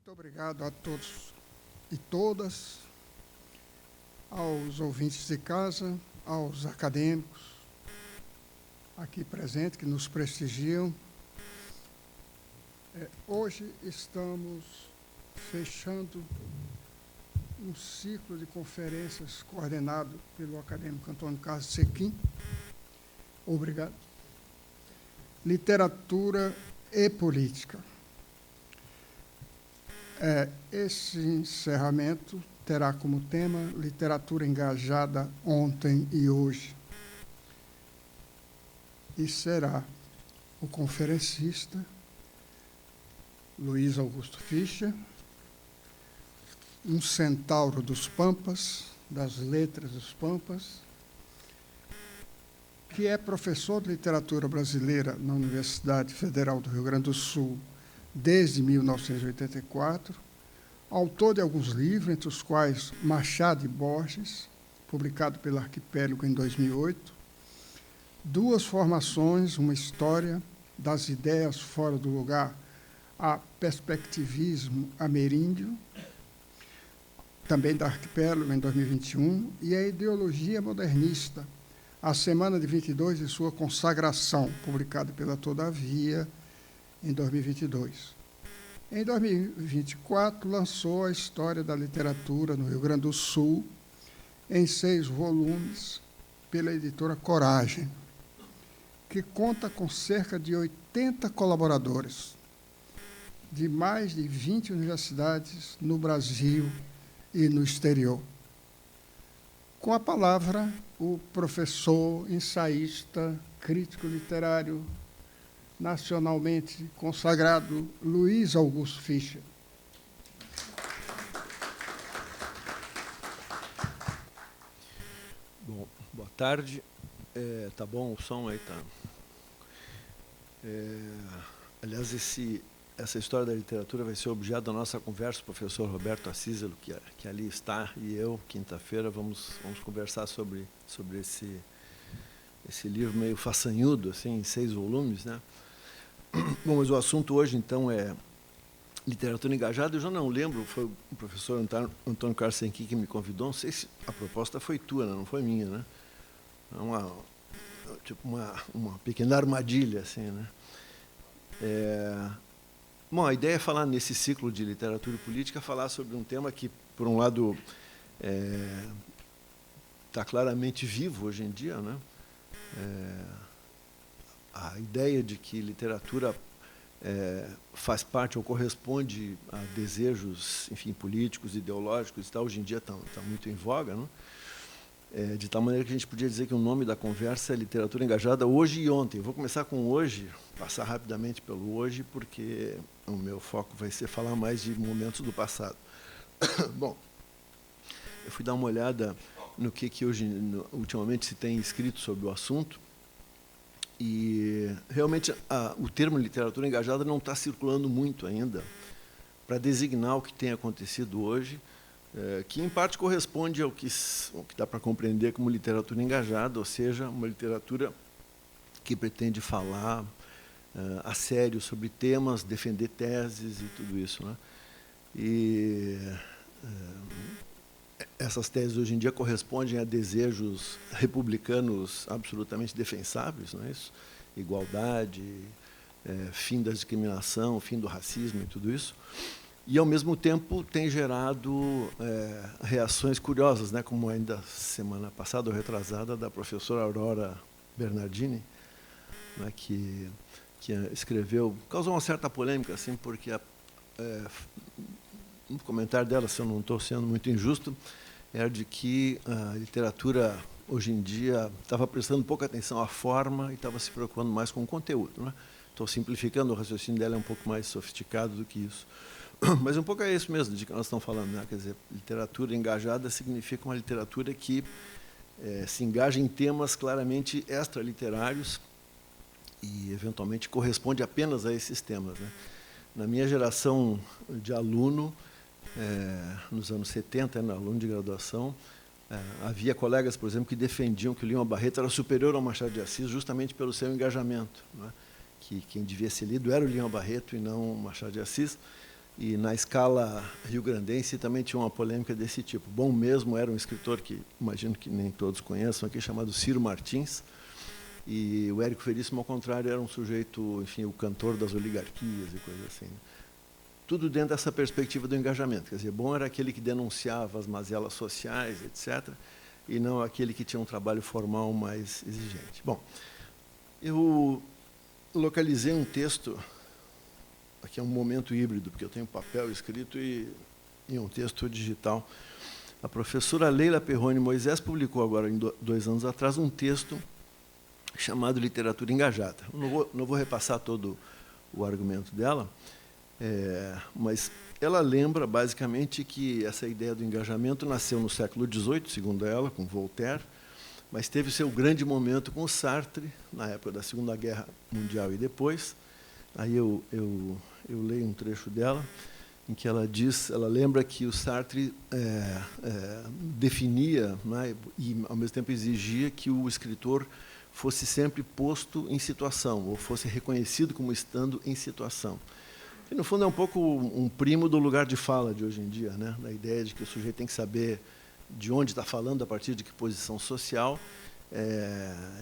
Muito obrigado a todos e todas, aos ouvintes de casa, aos acadêmicos aqui presentes que nos prestigiam. Hoje estamos fechando um ciclo de conferências coordenado pelo acadêmico Antônio Carlos Sequim. Obrigado. Literatura e política. Esse encerramento terá como tema literatura engajada ontem e hoje. E será o conferencista Luiz Augusto Fischer, um centauro dos Pampas, das letras dos Pampas, que é professor de literatura brasileira na Universidade Federal do Rio Grande do Sul desde 1984, autor de alguns livros, entre os quais Machado e Borges, publicado pela Arquipélago em 2008, duas formações, uma história das ideias fora do lugar, a perspectivismo ameríndio, também da Arquipélago em 2021, e a ideologia modernista, a Semana de 22 de sua consagração, publicada pela Todavia, em 2022. Em 2024, lançou a História da Literatura no Rio Grande do Sul, em 6 volumes, pela editora Coragem, que conta com cerca de 80 colaboradores, de mais de 20 universidades no Brasil e no exterior. Com a palavra, o professor, ensaísta, crítico literário, nacionalmente consagrado, Luiz Augusto Fischer. Bom, boa tarde. Tá bom o som aí? Tá. Aliás, essa história da literatura vai ser objeto da nossa conversa. O professor Roberto Assíselo, que ali está, e eu, quinta-feira, vamos conversar sobre esse livro meio façanhudo, assim, em 6 volumes, né? Bom, mas o assunto hoje, então, é literatura engajada. Eu já não lembro, foi o professor Antônio Carlos Sequim que me convidou, não sei se a proposta foi tua, não foi minha, né? Uma pequena armadilha, assim, né? Bom, a ideia é falar nesse ciclo de literatura e política, falar sobre um tema que, por um lado, está claramente vivo hoje em dia, né? A ideia de que literatura faz parte ou corresponde a desejos, enfim, políticos, ideológicos e tal, hoje em dia está muito em voga, né? De tal maneira que a gente podia dizer que o nome da conversa é literatura engajada hoje e ontem. Eu vou começar com hoje, passar rapidamente pelo hoje, porque o meu foco vai ser falar mais de momentos do passado. Bom, eu fui dar uma olhada no que hoje, ultimamente, se tem escrito sobre o assunto. E, realmente, o termo literatura engajada não está circulando muito ainda para designar o que tem acontecido hoje, que, em parte, corresponde ao que dá para compreender como literatura engajada, ou seja, uma literatura que pretende falar a sério sobre temas, defender teses e tudo isso, né? E essas teses, hoje em dia, correspondem a desejos republicanos absolutamente defensáveis, não é isso? Igualdade, fim da discriminação, fim do racismo e tudo isso. E, ao mesmo tempo, tem gerado reações curiosas, né? Como ainda semana passada ou retrasada, da professora Aurora Bernardini, né? que escreveu, causou uma certa polêmica, assim, porque um comentário dela, se eu não estou sendo muito injusto, era de que a literatura, hoje em dia, estava prestando pouca atenção à forma e estava se preocupando mais com o conteúdo, né? Estou simplificando, o raciocínio dela é um pouco mais sofisticado do que isso. Mas um pouco é isso mesmo de que nós estamos falando, né? Quer dizer, literatura engajada significa uma literatura que se engaja em temas claramente extraliterários e, eventualmente, corresponde apenas a esses temas, né? Na minha geração de aluno, nos anos 70, aluno de graduação, havia colegas, por exemplo, que defendiam que o Lima Barreto era superior ao Machado de Assis justamente pelo seu engajamento, né? Que quem devia ser lido era o Lima Barreto e não o Machado de Assis. E na escala rio-grandense também tinha uma polêmica desse tipo. Bom mesmo era um escritor que, imagino que nem todos conheçam aqui, chamado Ciro Martins. E o Érico Veríssimo, ao contrário, era um sujeito, enfim, o cantor das oligarquias e coisas assim. Tudo dentro dessa perspectiva do engajamento. Quer dizer, bom era aquele que denunciava as mazelas sociais, etc., e não aquele que tinha um trabalho formal mais exigente. Bom, eu localizei um texto. Aqui é um momento híbrido, porque eu tenho papel escrito e um texto digital. A professora Leila Perrone Moisés publicou agora, 2 anos atrás, um texto chamado Literatura Engajada. Não vou repassar todo o argumento dela, mas ela lembra, basicamente, que essa ideia do engajamento nasceu no século XVIII, segundo ela, com Voltaire, mas teve seu grande momento com Sartre, na época da Segunda Guerra Mundial e depois. Aí eu leio um trecho dela, em que ela lembra que o Sartre definia, né, e, ao mesmo tempo, exigia que o escritor fosse sempre posto em situação, ou fosse reconhecido como estando em situação. E, no fundo, é um pouco um primo do lugar de fala de hoje em dia, né, na ideia de que o sujeito tem que saber de onde está falando, a partir de que posição social,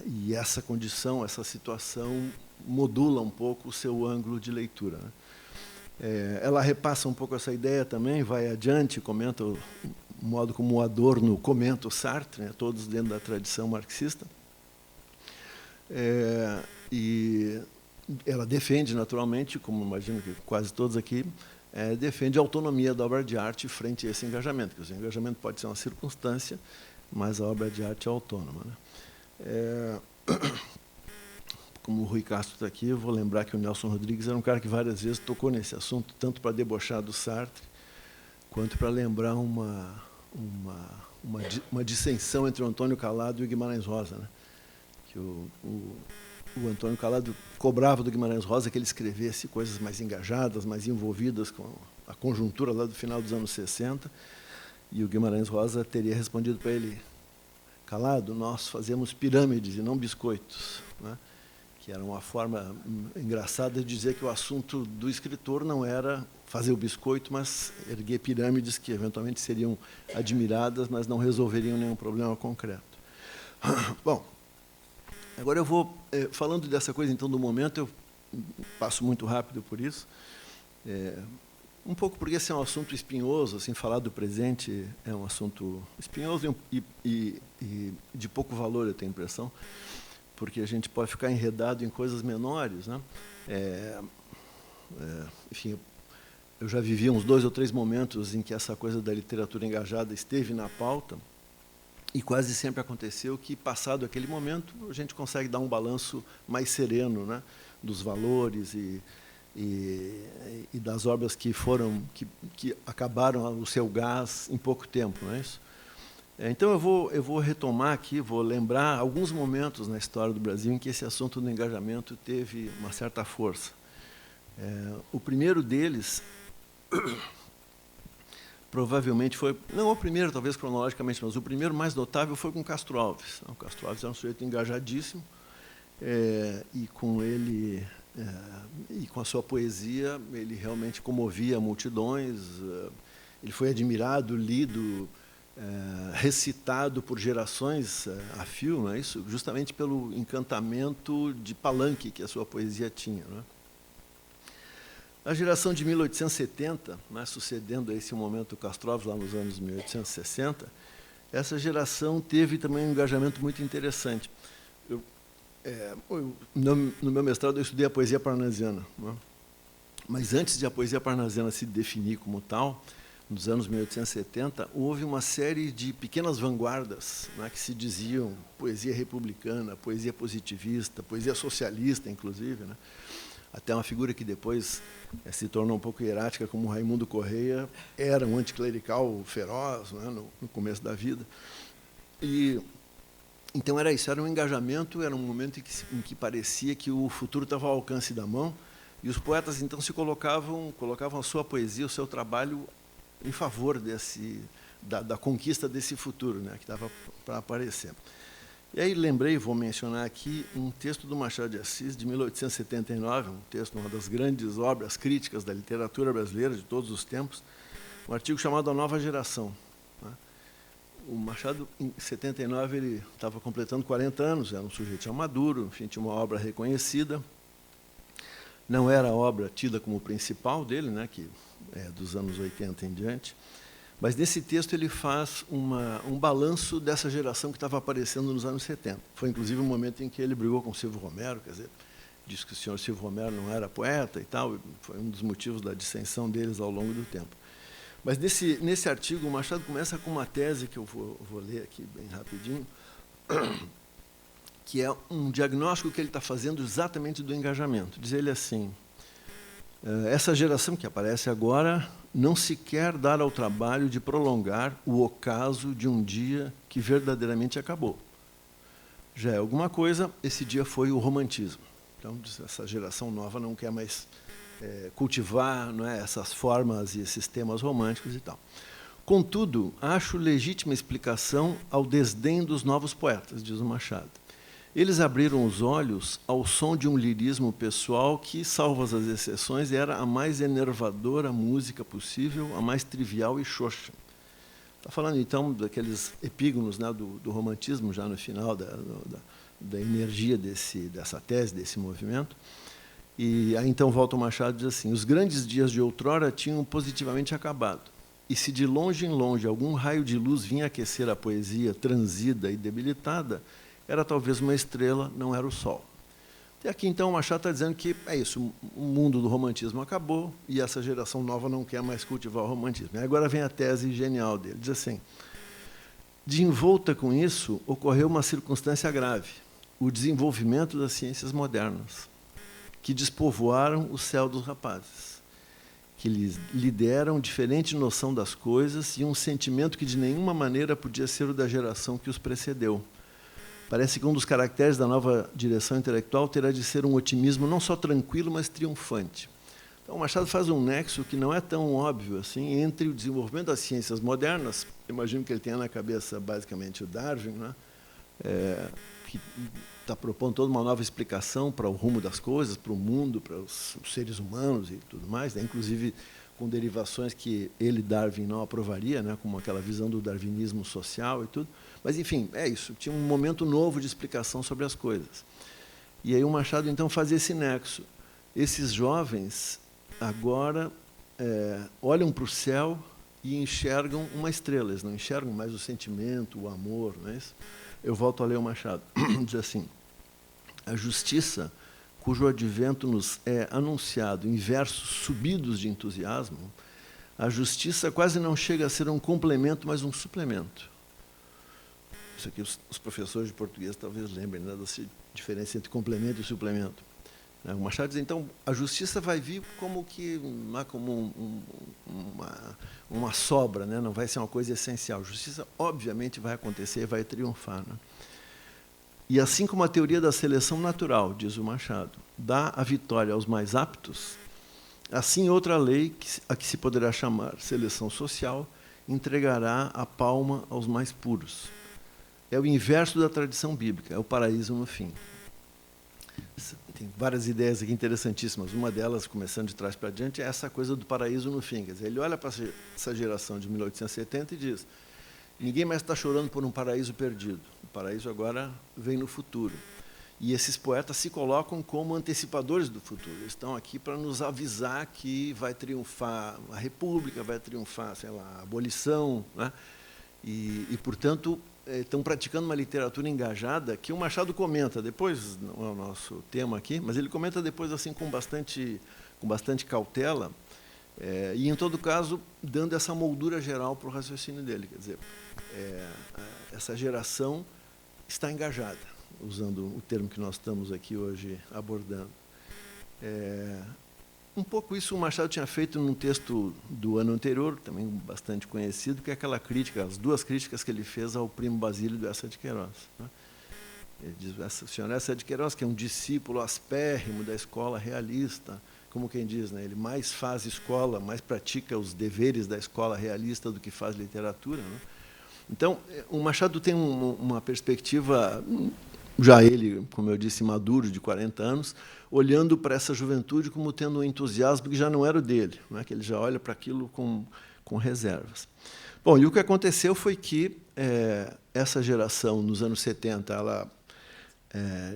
e essa condição, essa situação, modula um pouco o seu ângulo de leitura, né. Ela repassa um pouco essa ideia também, vai adiante, comenta o modo como o Adorno comenta o Sartre, né, todos dentro da tradição marxista. E ela defende, naturalmente, como imagino que quase todos aqui, defende a autonomia da obra de arte frente a esse engajamento. Quer dizer, o engajamento pode ser uma circunstância, mas a obra de arte é autônoma, né. Como o Rui Castro está aqui, eu vou lembrar que o Nelson Rodrigues era um cara que várias vezes tocou nesse assunto, tanto para debochar do Sartre, quanto para lembrar uma dissensão entre o Antônio Calado e o Guimarães Rosa, né? Que o Antônio Calado cobrava do Guimarães Rosa que ele escrevesse coisas mais engajadas, mais envolvidas com a conjuntura lá do final dos anos 60, e o Guimarães Rosa teria respondido para ele: Calado, nós fazemos pirâmides e não biscoitos, né? Que era uma forma engraçada de dizer que o assunto do escritor não era fazer o biscoito, mas erguer pirâmides que eventualmente seriam admiradas, mas não resolveriam nenhum problema concreto. Bom, agora eu vou, falando dessa coisa, então, do momento, eu passo muito rápido por isso, um pouco porque esse é um assunto espinhoso, assim, falar do presente é um assunto espinhoso e de pouco valor, eu tenho a impressão, porque a gente pode ficar enredado em coisas menores, né? Enfim, eu já vivi uns 2 ou 3 momentos em que essa coisa da literatura engajada esteve na pauta, e quase sempre aconteceu que, passado aquele momento, a gente consegue dar um balanço mais sereno, né, dos valores e das obras que acabaram o seu gás em pouco tempo, não é isso? Então, eu vou retomar aqui, vou lembrar alguns momentos na história do Brasil em que esse assunto do engajamento teve uma certa força. O primeiro deles, provavelmente foi, não o primeiro, talvez cronologicamente, mas o primeiro mais notável foi com Castro Alves. O Castro Alves era um sujeito engajadíssimo, e com ele, e com a sua poesia, ele realmente comovia multidões, ele foi admirado, lido, recitado por gerações a fio, não é isso? Justamente pelo encantamento de palanque que a sua poesia tinha, não é? A geração de 1870, né, sucedendo a esse momento Castro Alves, lá nos anos 1860, essa geração teve também um engajamento muito interessante. No meu mestrado, eu estudei a poesia parnasiana, não é? Mas antes de a poesia parnasiana se definir como tal, nos anos 1870, houve uma série de pequenas vanguardas, né, que se diziam poesia republicana, poesia positivista, poesia socialista, inclusive, né? Até uma figura que depois se tornou um pouco hierática, como Raimundo Correia, era um anticlerical feroz, né, no começo da vida. E, então era isso, era um engajamento, era um momento em que parecia que o futuro estava ao alcance da mão, e os poetas então se colocavam a sua poesia, o seu trabalho em favor da conquista desse futuro, né, que estava para aparecer. E aí lembrei, vou mencionar aqui, um texto do Machado de Assis, de 1879, um texto, uma das grandes obras críticas da literatura brasileira de todos os tempos, um artigo chamado A Nova Geração. O Machado, em 79, ele estava completando 40 anos, era um sujeito já maduro, enfim, tinha uma obra reconhecida. Não era a obra tida como principal dele, né, que é dos anos 80 em diante, mas nesse texto ele faz um balanço dessa geração que estava aparecendo nos anos 70. Foi, inclusive, um momento em que ele brigou com o Silvio Romero, quer dizer, disse que o senhor Silvio Romero não era poeta e tal, e foi um dos motivos da dissensão deles ao longo do tempo. Mas nesse artigo, o Machado começa com uma tese que eu vou ler aqui bem rapidinho, que é um diagnóstico que ele está fazendo exatamente do engajamento. Diz ele assim: essa geração que aparece agora não se quer dar ao trabalho de prolongar o ocaso de um dia que verdadeiramente acabou. Já é alguma coisa, esse dia foi o romantismo. Então, essa geração nova não quer mais cultivar, não é, essas formas e esses temas românticos e tal. Contudo, acho legítima explicação ao desdém dos novos poetas, diz o Machado. Eles abriram os olhos ao som de um lirismo pessoal que, salvas as exceções, era a mais enervadora música possível, a mais trivial e xoxa. Está falando, então, daqueles epígonos, né, do romantismo, já no final da energia dessa tese, desse movimento. E aí, então, volta o Machado e diz assim: os grandes dias de outrora tinham positivamente acabado. E se de longe em longe algum raio de luz vinha aquecer a poesia transida e debilitada, era talvez uma estrela, não era o sol. E aqui, então, o Machado está dizendo que é isso, o mundo do romantismo acabou e essa geração nova não quer mais cultivar o romantismo. E agora vem a tese genial dele, diz assim: de envolta com isso, ocorreu uma circunstância grave, o desenvolvimento das ciências modernas, que despovoaram o céu dos rapazes, que lhe deram diferente noção das coisas e um sentimento que de nenhuma maneira podia ser o da geração que os precedeu. Parece que um dos caracteres da nova direção intelectual terá de ser um otimismo não só tranquilo, mas triunfante. Então, o Machado faz um nexo que não é tão óbvio assim entre o desenvolvimento das ciências modernas, imagino que ele tenha na cabeça basicamente o Darwin, né, que está propondo toda uma nova explicação para o rumo das coisas, para o mundo, para os seres humanos e tudo mais, né, inclusive com derivações que ele, Darwin, não aprovaria, né, como aquela visão do darwinismo social e tudo. Mas, enfim, é isso. Tinha um momento novo de explicação sobre as coisas. E aí o Machado, então, faz esse nexo. Esses jovens, agora, olham para o céu e enxergam uma estrela. Eles não enxergam mais o sentimento, o amor, não é isso? Eu volto a ler o Machado. Diz assim: a justiça, cujo advento nos é anunciado em versos subidos de entusiasmo, a justiça quase não chega a ser um complemento, mas um suplemento. Isso aqui os professores de português talvez lembrem, né, dessa diferença entre complemento e suplemento. O Machado diz, então, a justiça vai vir como uma sobra, né, não vai ser uma coisa essencial. A justiça, obviamente, vai acontecer e vai triunfar. Né? E assim como a teoria da seleção natural, diz o Machado, dá a vitória aos mais aptos, assim outra lei, a que se poderá chamar seleção social, entregará a palma aos mais puros. É o inverso da tradição bíblica, é o paraíso no fim. Tem várias ideias aqui interessantíssimas. Uma delas, começando de trás para diante, é essa coisa do paraíso no fim. Quer dizer, ele olha para essa geração de 1870 e diz: ninguém mais está chorando por um paraíso perdido. O paraíso agora vem no futuro. E esses poetas se colocam como antecipadores do futuro. Eles estão aqui para nos avisar que vai triunfar a república, vai triunfar, sei lá, a abolição, né? Portanto, estão praticando uma literatura engajada que o Machado comenta, depois, não é o nosso tema aqui, mas ele comenta depois assim com bastante cautela, e, em todo caso, dando essa moldura geral para o raciocínio dele. Quer dizer, essa geração está engajada, usando o termo que nós estamos aqui hoje abordando. Um pouco isso o Machado tinha feito num texto do ano anterior, também bastante conhecido, que é aquela crítica, as duas críticas que ele fez ao primo Basílio do Eça de Queiroz. Né? Ele diz, o senhor Eça de Queiroz, que é um discípulo aspérrimo da escola realista, como quem diz, né? Ele mais faz escola, mais pratica os deveres da escola realista do que faz literatura. Né? Então, o Machado tem uma perspectiva, já ele, como eu disse, maduro, de 40 anos, olhando para essa juventude como tendo um entusiasmo que já não era o dele, né? Que ele já olha para aquilo com reservas. Bom, e o que aconteceu foi que essa geração, nos anos 70, ela,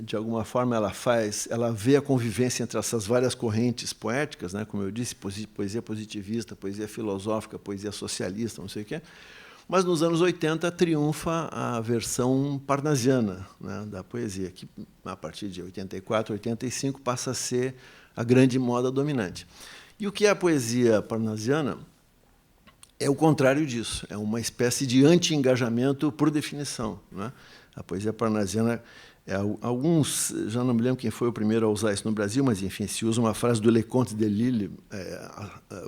de alguma forma, ela vê a convivência entre essas várias correntes poéticas, né? Como eu disse, poesia positivista, poesia filosófica, poesia socialista, não sei o quê. Mas, nos anos 80, triunfa a versão parnasiana, né, da poesia, que, a partir de 84, 85, passa a ser a grande moda dominante. E o que é a poesia parnasiana? É o contrário disso, é uma espécie de anti-engajamento por definição, né? A poesia parnasiana, alguns, já não me lembro quem foi o primeiro a usar isso no Brasil, mas, enfim, se usa uma frase do Leconte de Lille,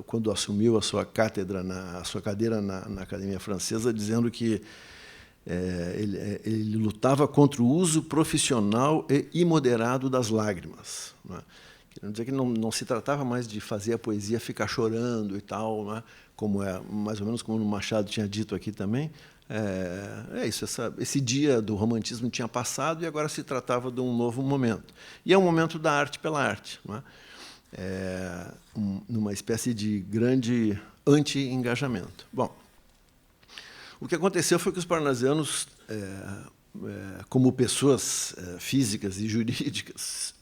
quando assumiu a sua cátedra, a sua cadeira na Academia Francesa, dizendo que ele lutava contra o uso profissional e imoderado das lágrimas, né? Querendo dizer que não se tratava mais de fazer a poesia ficar chorando e tal, né? Como mais ou menos como o Machado tinha dito aqui também. Isso, esse dia do romantismo tinha passado e agora se tratava de um novo momento. E é um momento da arte pela arte, não é? Numa espécie de grande anti-engajamento. Bom, o que aconteceu foi que os parnasianos, como pessoas físicas e jurídicas,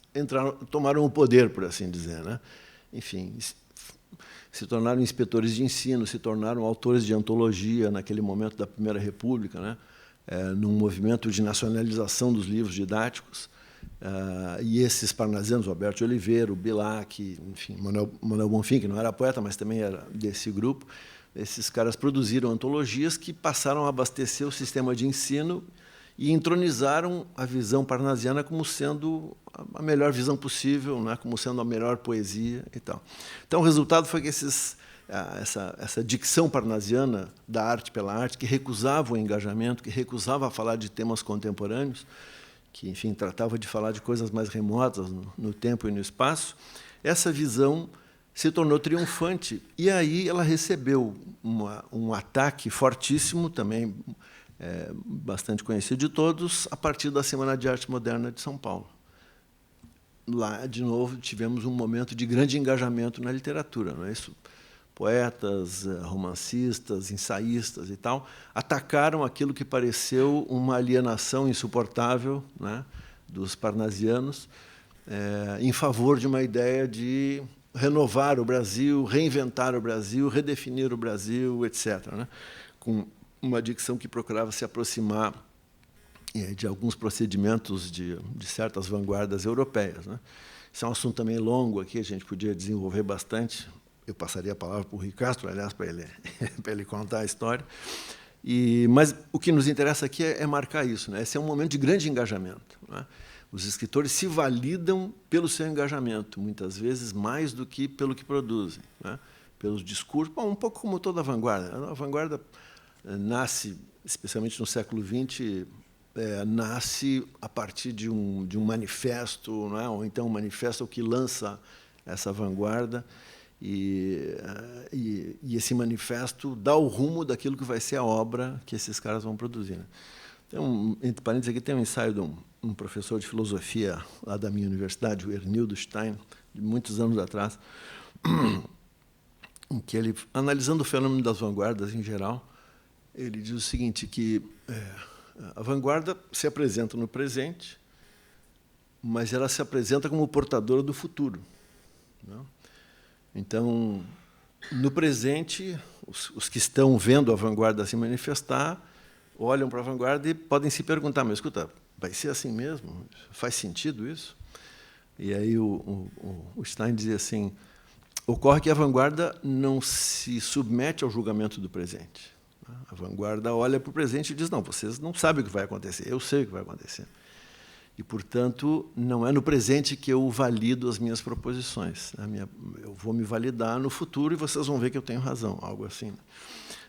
tomaram o poder, por assim dizer, né? Enfim, se tornaram inspetores de ensino, se tornaram autores de antologia naquele momento da Primeira República, né? Num movimento de nacionalização dos livros didáticos. E esses parnasianos, o Alberto de Oliveira, o Bilac, enfim, Manuel Bonfim, que não era poeta, mas também era desse grupo, esses caras produziram antologias que passaram a abastecer o sistema de ensino e entronizaram a visão parnasiana como sendo a melhor visão possível, né? Como sendo a melhor poesia e tal. Então, o resultado foi que essa dicção parnasiana da arte pela arte, que recusava o engajamento, que recusava falar de temas contemporâneos, que, enfim, tratava de falar de coisas mais remotas no tempo e no espaço, essa visão se tornou triunfante, e aí ela recebeu um ataque fortíssimo, também bastante conhecido de todos, a partir da Semana de Arte Moderna de São Paulo. Lá, de novo, tivemos um momento de grande engajamento na literatura, não é isso? Poetas, romancistas, ensaístas e tal, atacaram aquilo que pareceu uma alienação insuportável, né, dos parnasianos, em favor de uma ideia de renovar o Brasil, reinventar o Brasil, redefinir o Brasil, etc., né? Com uma dicção que procurava se aproximar de alguns procedimentos de certas vanguardas europeias, né? Isso é um assunto também longo aqui, a gente podia desenvolver bastante. Eu passaria a palavra para o Rui Castro, aliás, para ele contar a história. Mas o que nos interessa aqui é marcar isso, né? Esse é um momento de grande engajamento, né? Os escritores se validam pelo seu engajamento, muitas vezes mais do que pelo que produzem, né? Pelos discursos. Bom, um pouco como toda a vanguarda. A vanguarda nasce, especialmente no século XX, nasce a partir de um manifesto, não é? Ou então um manifesto que lança essa vanguarda, e esse manifesto dá o rumo daquilo que vai ser a obra que esses caras vão produzir, né? Então, entre parênteses, aqui tem um ensaio de um professor de filosofia lá da minha universidade, o Ernildo Stein, de muitos anos atrás, em que ele, analisando o fenômeno das vanguardas em geral, ele diz o seguinte, que a vanguarda se apresenta no presente, mas ela se apresenta como portadora do futuro, não? Então, no presente, os que estão vendo a vanguarda se manifestar olham para a vanguarda e podem se perguntar, mas, escuta, vai ser assim mesmo? Faz sentido isso? E aí o Stein dizia assim, ocorre que a vanguarda não se submete ao julgamento do presente. A vanguarda olha para o presente e diz, não, vocês não sabem o que vai acontecer, eu sei o que vai acontecer. E, portanto, não é no presente que eu valido as minhas proposições. Eu vou me validar no futuro e vocês vão ver que eu tenho razão, algo assim.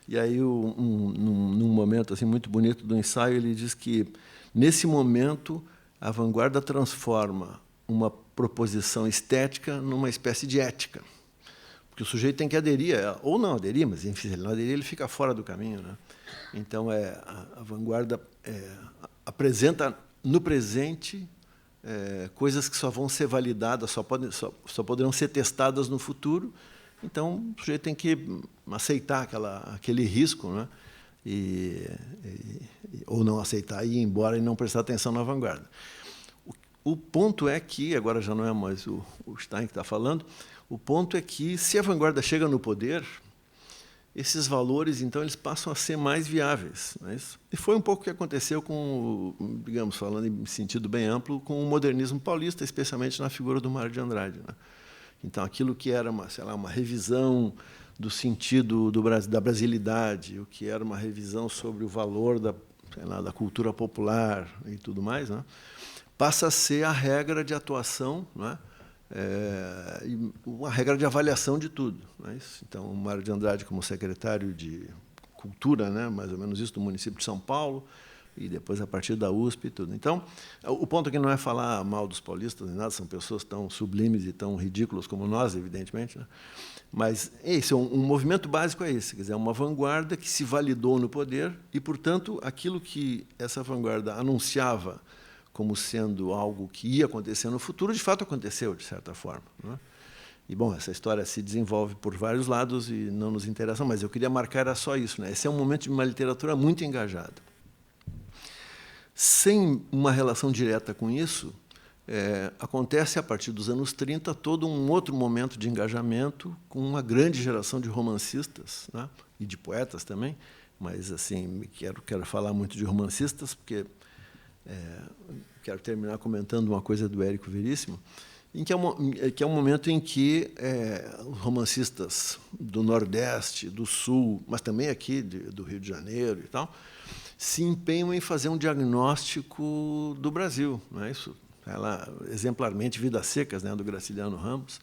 E aí, num momento assim, muito bonito do ensaio, ele diz que, nesse momento, a vanguarda transforma uma proposição estética numa espécie de ética. Porque o sujeito tem que aderir, ou não aderir, mas enfim, se ele não aderir, ele fica fora do caminho, né? Então, a vanguarda apresenta no presente coisas que só vão ser validadas, só poderão ser testadas no futuro. Então, o sujeito tem que aceitar aquele risco, né? Ou não aceitar e ir embora e não prestar atenção na vanguarda. O ponto é que, agora já não é mais o Stein que está falando, o ponto é que, se a vanguarda chega no poder, esses valores, então, eles passam a ser mais viáveis. Não é isso? E foi um pouco o que aconteceu com, digamos, falando em sentido bem amplo, com o modernismo paulista, especialmente na figura do Mário de Andrade, né? Então, aquilo que era uma revisão do sentido da brasilidade, o que era uma revisão sobre o valor da cultura popular e tudo mais, né, passa a ser a regra de atuação, né, uma regra de avaliação de tudo. Não é isso? Então, o Mário de Andrade, como secretário de Cultura, né, mais ou menos isso, do município de São Paulo, e depois a partir da USP e tudo. Então, o ponto aqui não é falar mal dos paulistas, nem nada, são pessoas tão sublimes e tão ridículas como nós, evidentemente, né? Mas esse um movimento básico é esse, quer dizer, uma vanguarda que se validou no poder e, portanto, aquilo que essa vanguarda anunciava como sendo algo que ia acontecer no futuro, de fato aconteceu, de certa forma, né? E, bom, essa história se desenvolve por vários lados e não nos interessa, mas eu queria marcar era só isso, né? Esse é um momento de uma literatura muito engajada. Sem uma relação direta com isso, acontece, a partir dos anos 30, todo um outro momento de engajamento com uma grande geração de romancistas, né, e de poetas também, mas assim quero falar muito de romancistas, porque quero terminar comentando uma coisa do Érico Veríssimo, que é um momento em que os romancistas do Nordeste, do Sul, mas também aqui do Rio de Janeiro e tal, se empenham em fazer um diagnóstico do Brasil, não é isso? Exemplarmente Vidas Secas, né, do Graciliano Ramos.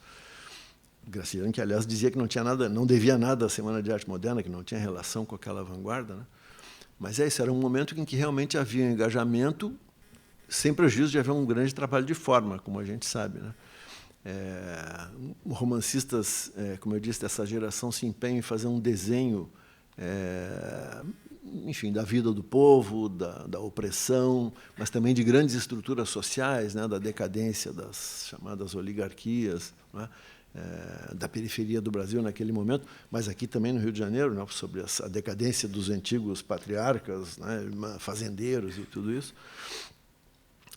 Graciliano, que aliás dizia que não tinha nada, não devia nada à Semana de Arte Moderna, que não tinha relação com aquela vanguarda, né? Mas isso era um momento em que realmente havia um engajamento, sem prejuízo de haver um grande trabalho de forma, como a gente sabe, né? Romancistas, como eu disse, dessa geração se empenham em fazer um desenho, enfim, da vida do povo, da opressão, mas também de grandes estruturas sociais, né, da decadência das chamadas oligarquias, né, da periferia do Brasil naquele momento, mas aqui também no Rio de Janeiro, né, sobre a decadência dos antigos patriarcas, né, fazendeiros e tudo isso.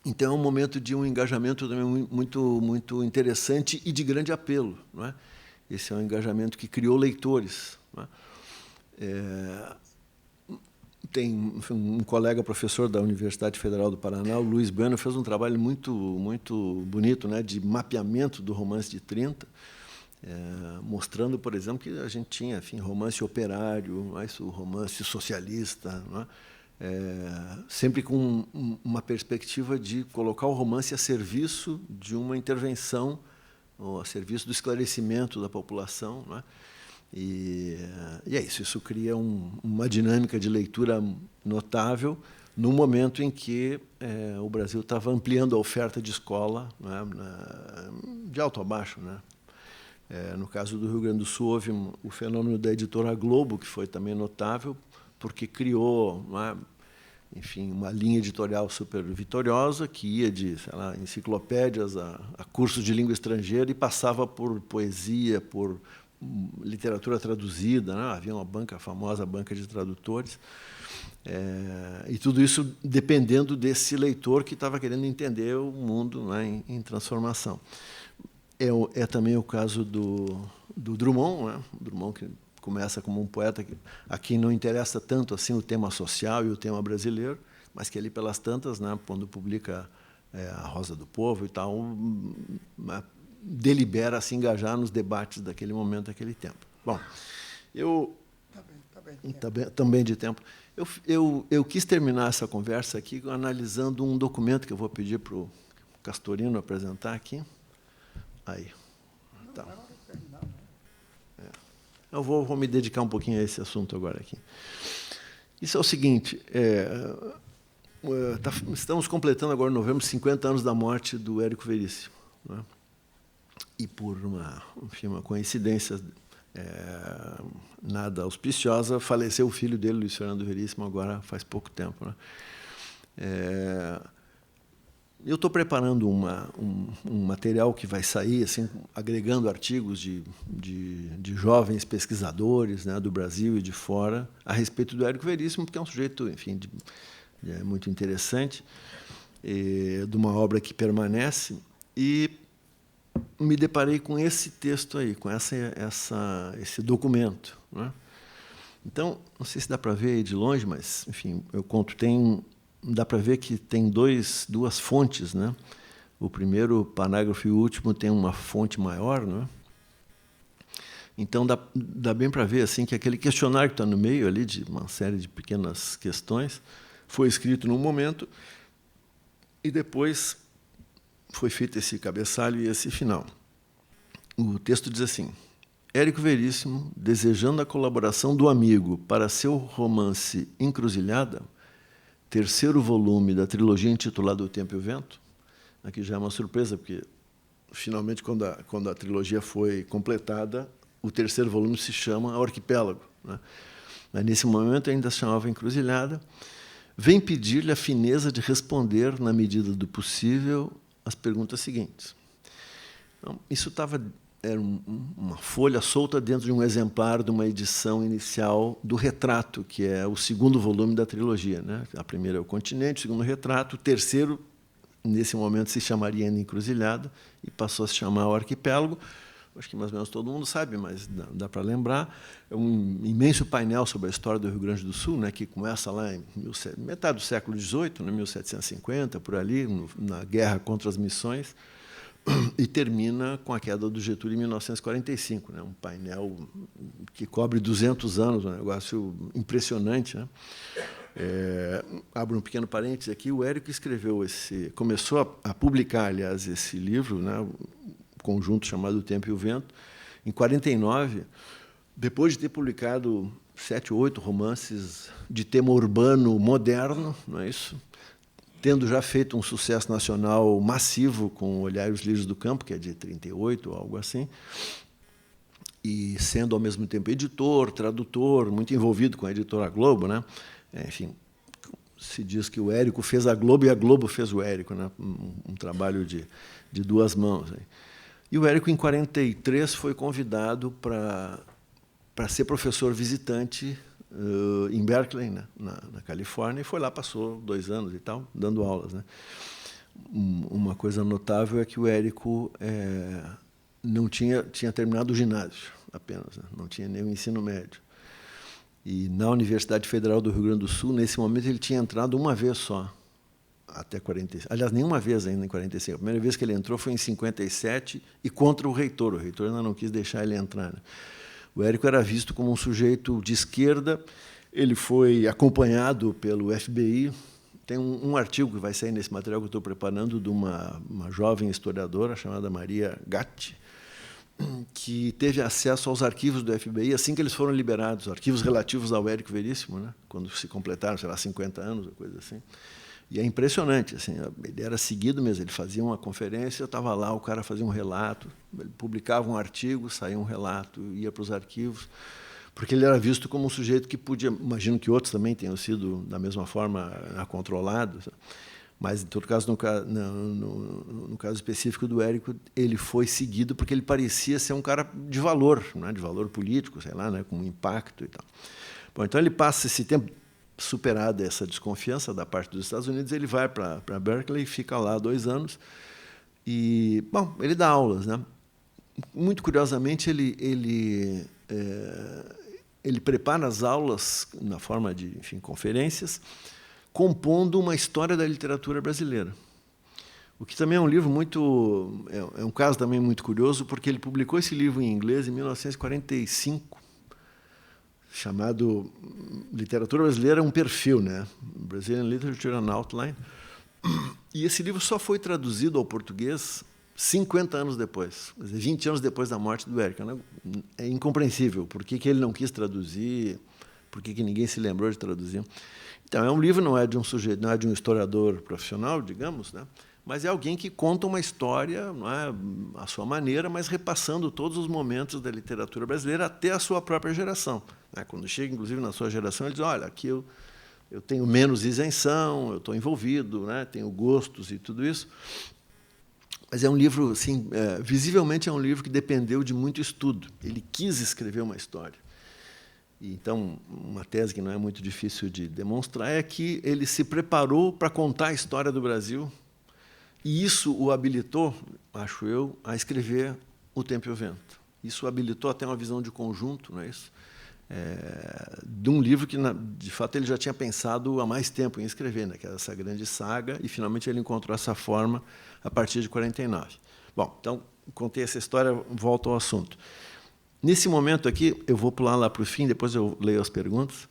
Então, é um momento de um engajamento também muito, muito interessante e de grande apelo, não é? Esse é um engajamento que criou leitores, não é? Tem um colega professor da Universidade Federal do Paraná, o Luiz Bueno, fez um trabalho muito, muito bonito, né, de mapeamento do romance de 30, mostrando, por exemplo, que a gente tinha, enfim, romance operário, mas o romance socialista, não é? Sempre com uma perspectiva de colocar o romance a serviço de uma intervenção, ou a serviço do esclarecimento da população, não é? E é isso cria uma dinâmica de leitura notável no momento em que o Brasil estava ampliando a oferta de escola, né, de alto a baixo, né? No caso do Rio Grande do Sul, houve o fenômeno da editora Globo, que foi também notável, porque criou, né, enfim, uma linha editorial super vitoriosa, que ia de, sei lá, enciclopédias a cursos de língua estrangeira e passava por poesia, por literatura traduzida, né? Havia uma banca, a famosa banca de tradutores, e tudo isso dependendo desse leitor que estava querendo entender o mundo, né, em transformação. É também o caso do Drummond, né? O Drummond, que começa como um poeta a quem não interessa tanto assim o tema social e o tema brasileiro, mas que ali pelas tantas, né, quando publica A Rosa do Povo e tal, delibera se engajar nos debates daquele momento, daquele tempo. Bom, também de tempo. Eu quis terminar essa conversa aqui analisando um documento que eu vou pedir para o Castorino apresentar aqui. Aí. Tá. Eu vou me dedicar um pouquinho a esse assunto agora aqui. Isso é o seguinte, estamos completando agora em novembro 50 anos da morte do Érico Veríssimo, né? E por uma coincidência, nada auspiciosa. Faleceu o filho dele, Luiz Fernando Veríssimo, agora faz pouco tempo, né? Eu estou preparando um material que vai sair, assim, agregando artigos de jovens pesquisadores, né, do Brasil e de fora a respeito do Érico Veríssimo, porque é um sujeito, enfim, muito interessante, de uma obra que permanece. E me deparei com esse texto aí, com esse documento, né? Então, não sei se dá para ver aí de longe, mas, enfim, eu conto, dá para ver que tem duas fontes, né? O primeiro parágrafo e o último tem uma fonte maior, né? Então dá bem para ver assim que aquele questionário que está no meio ali de uma série de pequenas questões foi escrito num momento e depois foi feito esse cabeçalho e esse final. O texto diz assim: Érico Veríssimo, desejando a colaboração do amigo para seu romance Encruzilhada, terceiro volume da trilogia intitulada O Tempo e o Vento. Aqui já é uma surpresa, porque, finalmente, quando a trilogia foi completada, o terceiro volume se chama O Arquipélago, né? Mas, nesse momento, ainda se chamava Encruzilhada. Vem pedir-lhe a fineza de responder, na medida do possível, as perguntas seguintes. Então, isso era uma folha solta dentro de um exemplar de uma edição inicial do Retrato, que é o segundo volume da trilogia, né? A primeira é O Continente, o segundo o Retrato, o terceiro, nesse momento, se chamaria ainda Encruzilhada e passou a se chamar O Arquipélago. Acho que mais ou menos todo mundo sabe, mas dá para lembrar. É um imenso painel sobre a história do Rio Grande do Sul, né, que começa lá em metade do século XVIII, né, 1750, por ali, na guerra contra as missões, e termina com a queda do Getúlio em 1945, né? Um painel que cobre 200 anos, um negócio impressionante, né? Abro um pequeno parênteses aqui. O Érico começou a publicar, aliás, esse livro, né? Um conjunto chamado O Tempo e o Vento, em 1949, depois de ter publicado 7 ou 8 romances de tema urbano moderno, não é isso? Tendo já feito um sucesso nacional massivo com O Olhar e os Lírios do Campo, que é de 38, ou algo assim, e sendo, ao mesmo tempo, editor, tradutor, muito envolvido com a editora Globo, né? Enfim, se diz que o Érico fez a Globo e a Globo fez o Érico, né? Um trabalho de duas mãos. E o Érico, em 1943, foi convidado para ser professor visitante em Berkeley, né, na Califórnia, e foi lá, passou 2 anos e tal, dando aulas, né? Uma coisa notável é que o Érico não tinha terminado o ginásio apenas, né? Não tinha nem o ensino médio. E na Universidade Federal do Rio Grande do Sul, nesse momento, ele tinha entrado uma vez só, até 45. Aliás, nenhuma vez ainda em 45. A primeira vez que ele entrou foi em 57 e contra o reitor. O reitor ainda não quis deixar ele entrar, né? O Érico era visto como um sujeito de esquerda. Ele foi acompanhado pelo FBI. Tem um artigo que vai sair nesse material que eu estou preparando de uma jovem historiadora chamada Maria Gatti, que teve acesso aos arquivos do FBI assim que eles foram liberados, arquivos relativos ao Érico Veríssimo, né? Quando se completaram, sei lá, 50 anos, ou coisa assim. E é impressionante, assim, ele era seguido mesmo, ele fazia uma conferência, eu estava lá, o cara fazia um relato, ele publicava um artigo, saía um relato, ia para os arquivos, porque ele era visto como um sujeito que podia, imagino que outros também tenham sido, da mesma forma, controlados, mas, em todo caso, no caso específico do Érico, ele foi seguido porque ele parecia ser um cara de valor, né, de valor político, sei lá, né, com impacto e tal. Bom, então ele passa esse tempo. Superada essa desconfiança da parte dos Estados Unidos, ele vai para Berkeley e fica lá 2 anos. E, bom, ele dá aulas, né? Muito curiosamente, ele prepara as aulas na forma de, enfim, conferências, compondo uma história da literatura brasileira. O que também é um livro muito... É um caso também muito curioso, porque ele publicou esse livro em inglês em 1945, chamado Literatura Brasileira, um perfil, né? Brazilian Literature an Outline. E esse livro só foi traduzido ao português 50 anos depois, quer dizer, 20 anos depois da morte do Érico, né? É incompreensível. Por que ele não quis traduzir? Por que ninguém se lembrou de traduzir? Então, é um livro, não é de um sujeito, não é de um historiador profissional, digamos, né? mas é alguém que conta uma história, não é, à sua maneira, mas repassando todos os momentos da literatura brasileira até a sua própria geração. Quando chega, inclusive, na sua geração, ele diz, olha, aqui eu tenho menos isenção, eu estou envolvido, né, tenho gostos e tudo isso. Mas é um livro, assim, visivelmente é um livro que dependeu de muito estudo. Ele quis escrever uma história. Então, uma tese que não é muito difícil de demonstrar é que ele se preparou para contar a história do Brasil, e isso o habilitou, acho eu, a escrever O Tempo e o Vento. Isso o habilitou até uma visão de conjunto, não é isso? De um livro que, de fato, ele já tinha pensado há mais tempo em escrever, né, que era essa grande saga, e, finalmente, ele encontrou essa forma a partir de 49. Bom, então, contei essa história, volto ao assunto. Nesse momento aqui, eu vou pular lá para o fim, depois eu leio as perguntas.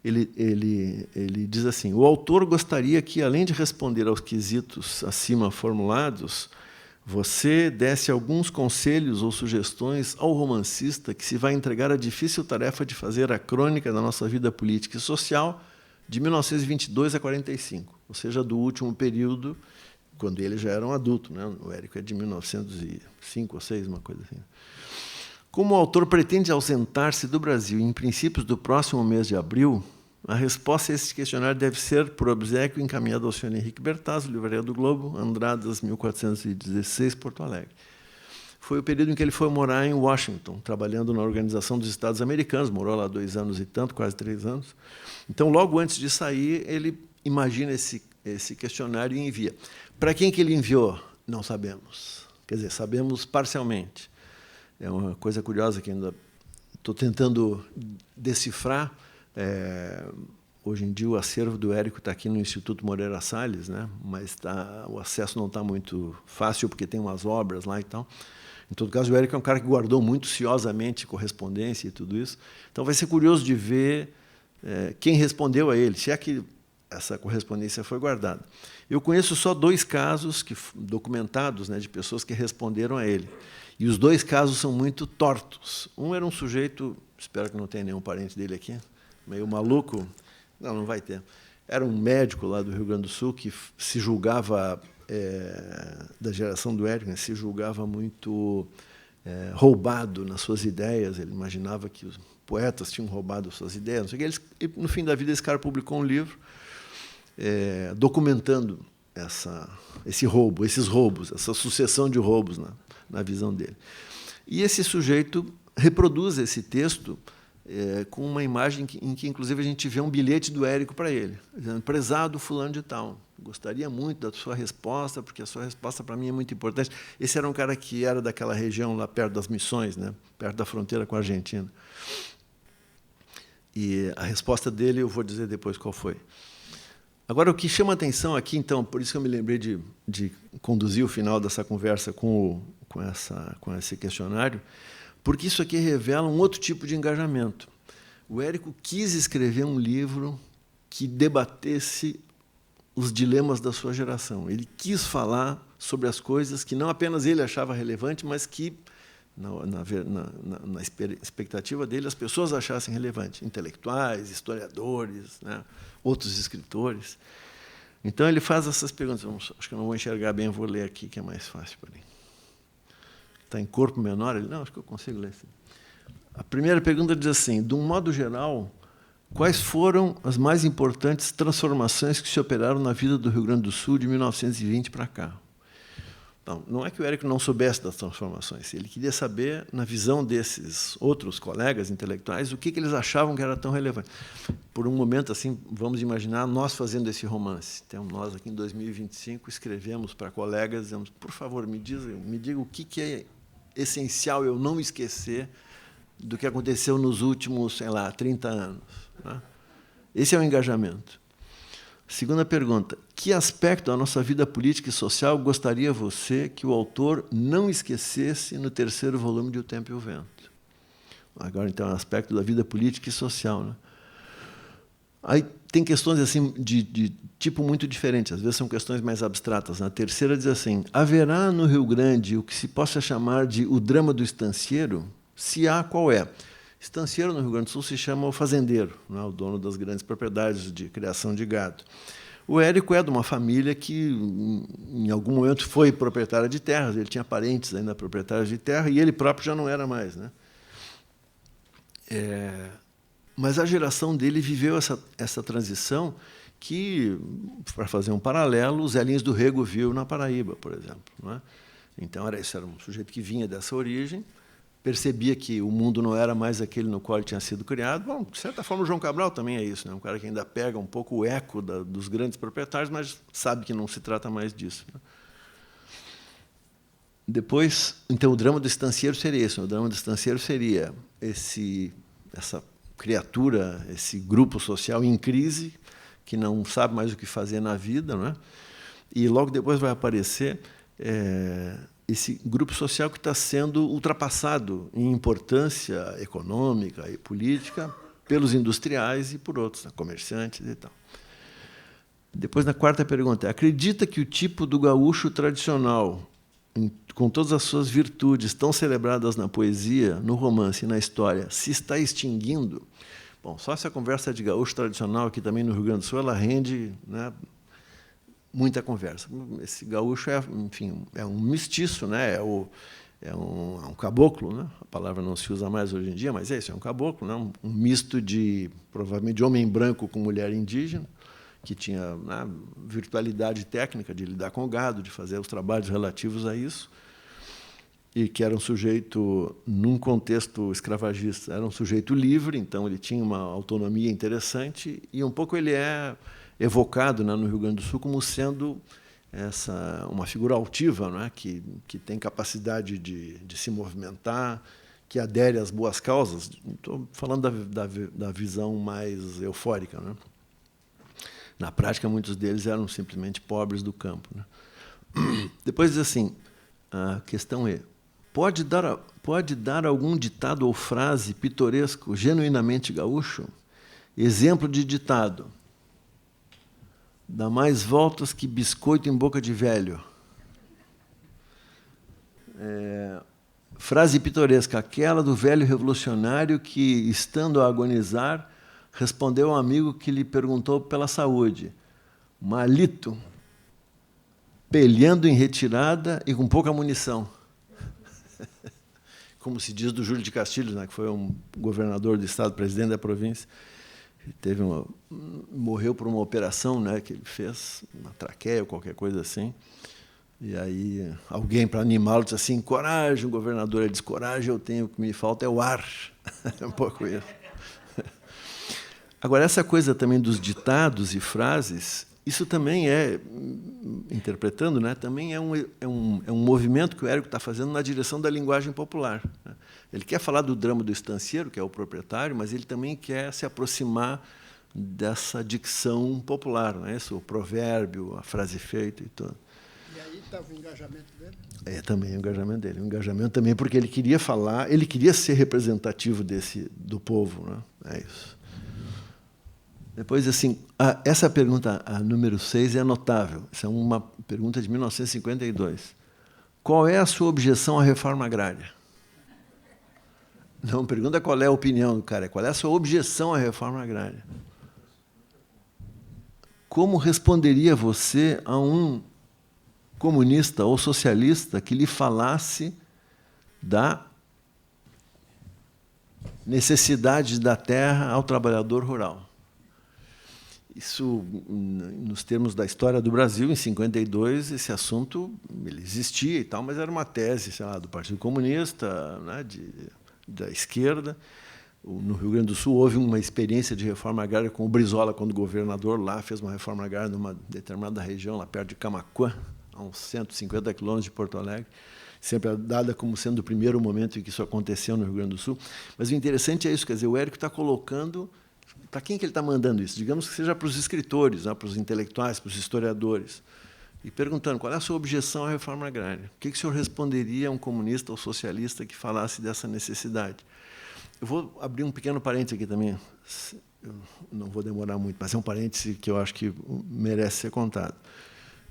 Ele diz assim, o autor gostaria que, além de responder aos quesitos acima formulados, você desse alguns conselhos ou sugestões ao romancista que se vai entregar a difícil tarefa de fazer a crônica da nossa vida política e social de 1922 a 45, ou seja, do último período, quando ele já era um adulto, né? O Érico é de 1905 ou 6, uma coisa assim. Como o autor pretende ausentar-se do Brasil em princípios do próximo mês de abril, a resposta a esse questionário deve ser, por obséquio, encaminhada ao senhor Henrique Bertazzo, Livraria do Globo, Andradas, 1416, Porto Alegre. Foi o período em que ele foi morar em Washington, trabalhando na Organização dos Estados Americanos, morou lá 2 anos e tanto, quase 3 anos. Então, logo antes de sair, ele imagina esse questionário e envia. Para quem que ele enviou? Não sabemos. Quer dizer, sabemos parcialmente. É uma coisa curiosa que ainda estou tentando decifrar. Hoje em dia, o acervo do Érico está aqui no Instituto Moreira Salles, né? Mas o acesso não está muito fácil, porque tem umas obras lá e tal. Em todo caso, o Érico é um cara que guardou muito ciosamente correspondência e tudo isso. Então, vai ser curioso de ver quem respondeu a ele, se é que essa correspondência foi guardada. Eu conheço só 2 casos documentados, né, de pessoas que responderam a ele. E os 2 casos são muito tortos. Um era um sujeito, espero que não tenha nenhum parente dele aqui, meio maluco. Não vai ter. Era um médico lá do Rio Grande do Sul que se julgava, da geração do Érico, né, se julgava muito roubado nas suas ideias. Ele imaginava que os poetas tinham roubado suas ideias. Não sei o que. E, no fim da vida, esse cara publicou um livro documentando esse roubo, esses roubos, essa sucessão de roubos na visão dele. E esse sujeito reproduz esse texto com uma imagem em que, inclusive, a gente vê um bilhete do Érico para ele, dizendo, prezado fulano de tal, gostaria muito da sua resposta, porque a sua resposta para mim é muito importante. Esse era um cara que era daquela região lá perto das Missões, né, perto da fronteira com a Argentina. E a resposta dele eu vou dizer depois qual foi. Agora, o que chama a atenção aqui, então, por isso que eu me lembrei de conduzir o final dessa conversa com esse questionário, porque isso aqui revela um outro tipo de engajamento. O Érico quis escrever um livro que debatesse os dilemas da sua geração. Ele quis falar sobre as coisas que não apenas ele achava relevante, mas que, na expectativa dele, as pessoas achassem relevante. Intelectuais, historiadores, né, outros escritores. Então, ele faz essas perguntas. Acho que eu não vou enxergar bem, vou ler aqui, que é mais fácil para mim. Está em corpo menor? Não, acho que eu consigo ler assim. A primeira pergunta diz assim, de um modo geral, quais foram as mais importantes transformações que se operaram na vida do Rio Grande do Sul de 1920 para cá? Não é que o Érico não soubesse das transformações, ele queria saber, na visão desses outros colegas intelectuais, o que eles achavam que era tão relevante. Por um momento, assim, vamos imaginar nós fazendo esse romance. Então, nós, aqui em 2025, escrevemos para colegas, dizemos, por favor, me diga o que é essencial eu não esquecer do que aconteceu nos últimos, 30 anos. Né? Esse é o engajamento. Segunda pergunta, que aspecto da nossa vida política e social gostaria você que o autor não esquecesse no 3º volume de O Tempo e o Vento? Agora, então, é um aspecto da vida política e social. Né? Aí tem questões assim, de tipo muito diferente, às vezes são questões mais abstratas. Na terceira diz assim, haverá no Rio Grande o que se possa chamar de o drama do estancieiro? Se há, qual é? Estancieiro no Rio Grande do Sul se chama o fazendeiro, né, o dono das grandes propriedades de criação de gado. O Érico é de uma família que, em algum momento, foi proprietária de terras. Ele tinha parentes ainda proprietários de terra e ele próprio já não era mais, né? Mas a geração dele viveu essa transição que, para fazer um paralelo, o Zé Lins do Rego viu na Paraíba, por exemplo, não é? Então, era um sujeito que vinha dessa origem, percebia que o mundo não era mais aquele no qual ele tinha sido criado. Bom, de certa forma, o João Cabral também é isso, né? Um cara que ainda pega um pouco o eco dos grandes proprietários, mas sabe que não se trata mais disso, né? Depois, então, o drama do estancieiro seria isso. O drama do estancieiro seria essa criatura, esse grupo social em crise, que não sabe mais o que fazer na vida, não é? E logo depois vai aparecer esse grupo social que está sendo ultrapassado em importância econômica e política pelos industriais e por outros, né, comerciantes e tal. Depois, na quarta pergunta, acredita que o tipo do gaúcho tradicional, com todas as suas virtudes tão celebradas na poesia, no romance e na história, se está extinguindo? Bom, só essa conversa de gaúcho tradicional aqui também no Rio Grande do Sul, ela rende, né, muita conversa. Esse gaúcho enfim, é um mestiço, né? É um caboclo, né? A palavra não se usa mais hoje em dia, mas é isso, é um caboclo, né? Um misto provavelmente, de homem branco com mulher indígena, que tinha, né, virtualidade técnica de lidar com o gado, de fazer os trabalhos relativos a isso, e que era um sujeito, num contexto escravagista, era um sujeito livre, então ele tinha uma autonomia interessante, e um pouco ele é evocado, né, no Rio Grande do Sul como sendo uma figura altiva, né, que tem capacidade de se movimentar, que adere às boas causas. Estou falando da visão mais eufórica, né? Na prática, muitos deles eram simplesmente pobres do campo, né? Depois diz assim, a questão é, pode dar algum ditado ou frase pitoresco, genuinamente gaúcho? Exemplo de ditado. Dá mais voltas que biscoito em boca de velho. Frase pitoresca, aquela do velho revolucionário que, estando a agonizar, respondeu ao amigo que lhe perguntou pela saúde. Malito, pelhando em retirada e com pouca munição. Como se diz do Júlio de Castilhos, né, que foi um governador do estado, presidente da província. Morreu por uma operação, né, que ele fez, uma traqueia ou qualquer coisa assim. E aí alguém, para animá-lo, disse assim, coragem, o governador. Ele disse, coragem eu tenho, o que me falta é o ar. É um pouco isso. Agora, essa coisa também dos ditados e frases, isso também interpretando, né, também é um movimento que o Érico está fazendo na direção da linguagem popular, né? Ele quer falar do drama do estancieiro, que é o proprietário, mas ele também quer se aproximar dessa dicção popular, não é isso? O provérbio, a frase feita e tudo. E aí estava o engajamento dele? Também o engajamento dele. O engajamento também porque ele queria falar, ele queria ser representativo do povo, né? É isso. Depois, assim, essa pergunta, a número 6, é notável. Essa é uma pergunta de 1952. Qual é a sua objeção à reforma agrária? Não pergunta qual é a opinião do cara, qual é a sua objeção à reforma agrária. Como responderia você a um comunista ou socialista que lhe falasse da necessidade da terra ao trabalhador rural? Isso, nos termos da história do Brasil, em 52, esse assunto ele existia e tal, mas era uma tese, sei lá, do Partido Comunista, né, da esquerda. No Rio Grande do Sul houve uma experiência de reforma agrária com o Brizola, quando governador lá fez uma reforma agrária numa determinada região, lá perto de Camaquã, a uns 150 quilômetros de Porto Alegre, sempre dada como sendo o primeiro momento em que isso aconteceu no Rio Grande do Sul. Mas o interessante é isso, quer dizer, o Érico está colocando... Para quem que ele está mandando isso? Digamos que seja para os escritores, né, para os intelectuais, para os historiadores. E perguntando qual é a sua objeção à reforma agrária. O que o senhor responderia a um comunista ou socialista que falasse dessa necessidade? Eu vou abrir um pequeno parêntese aqui também. Eu não vou demorar muito, mas é um parêntese que eu acho que merece ser contado.